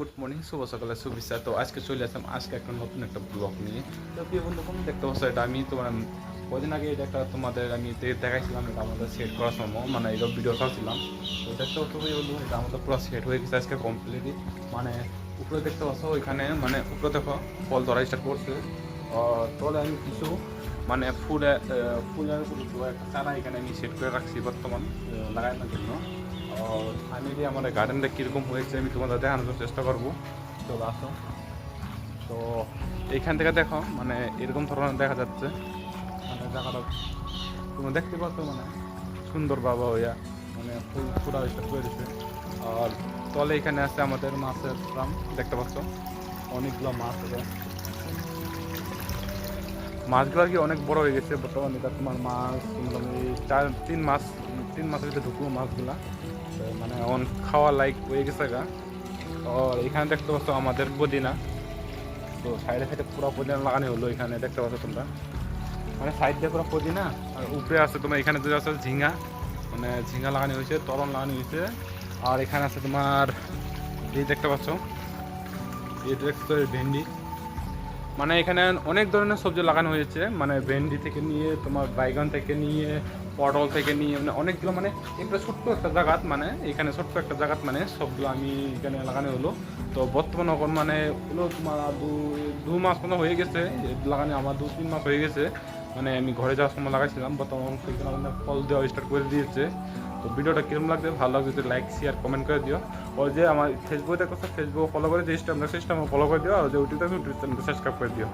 Good morning, শুভ সকালে শুভেচ্ছা। তো আজকে চলে আসলাম আজকে একটা নতুন একটা ব্লগ নিয়ে। তো প্রিয় বন্ধু, কোন দেখতে পাচ্ছ, এটা আমি তোমার কদিন আগে এটা একটা তোমাদের আমি দেখাইছিলাম। এটা আমাদের সেট করার সময় মানে এটা ভিডিও চালছিলাম। তো দেখতে পাচ্ছ প্রিয় বন্ধু, এটা আমাদের পুরো সেট হয়ে গেছে আজকে কমপ্লিটলি। মানে উপরে দেখতে পাচ্ছ, ওইখানে মানে উপরে দেখো ফল ধরা স্টার্ট করছে। তলে আমি কিছু মানে ফুলের একটা চারা এখানে আমি সেট করে রাখছি বর্তমান লাগানোর জন্য। ফাইনালি আমার গার্ডেনটা কীরকম হয়েছে আমি তোমাদের দেখানোর চেষ্টা করবো। চলো আসো। তো এইখান থেকে দেখো মানে এরকম ধরনের দেখা যাচ্ছে, মানে জায়গাটা তুমি দেখতে পাচ্ছ মানে সুন্দর বাবা হইয়া মানে ফুল ফুটা স্টার্ট করে দিচ্ছে। আর তলে এখানে আছে আমাদের মাছের ফার্ম, দেখতে পাচ্ছ অনেকগুলো মাছ আছে। মাছগুলো আর কি অনেক বড় হয়ে গেছে বর্তমানে। এটা তোমার মাছ মোটামুটি 3 মাসের ভিতরে ঢুকবো মাছগুলা। তো মানে অন খাওয়া লাইক হয়ে গেছে গা। আর এখানে দেখতে পাচ্ছ আমাদের পুদিনা। তো সাইডে সাইডে পুরো পুদিনা লাগানো হলো, এখানে দেখতে পাচ্ছ তোমরা মানে সাইড দিয়ে পুরো পুদিনা। আর উপরে আছে তোমার এখানে যে আছে ঝিঙা, মানে ঝিঙা লাগানো হয়েছে, তরল লাগানো হয়েছে। আর এখানে আছে তোমার এই দেখতে পাচ্ছ, এই দেখতে ভেন্ডি। মানে এখানে অনেক ধরনের সবজি লাগানো হয়েছে, মানে ভেন্ডি থেকে নিয়ে তোমার বাইগন থেকে নিয়ে পটল থেকে নিয়ে মানে অনেকগুলো, মানে একটা ছোট্ট একটা জায়গাত, মানে এখানে ছোট্ট একটা জায়গাত মানে সবগুলো আমি এখানে লাগানো হলো। তো বর্তমানে এখন মানে হলো তোমার দু মাস মতো হয়ে গেছে লাগানো, আমার 2-3 মাস হয়ে গেছে। মানে আমি ঘরে যাওয়ার সময় লাগাইছিলাম, বর্তমান সেখানে মানে ফল দেওয়া স্টার্ট করে দিয়েছে। তো ভিডিওটা কিরকম লাগবে, ভালো লাগবে যদি লাইক শেয়ার কমেন্ট করে দিও। और যে আমার ফেসবুকে দেখো, ফেসবুক ফলো করে যে ইনস্টাগ্রাম ফলো করে দিও। আর যে ইউটিউবে ইউটিউব চ্যানেলটা সাবস্ক্রাইব করে দিও।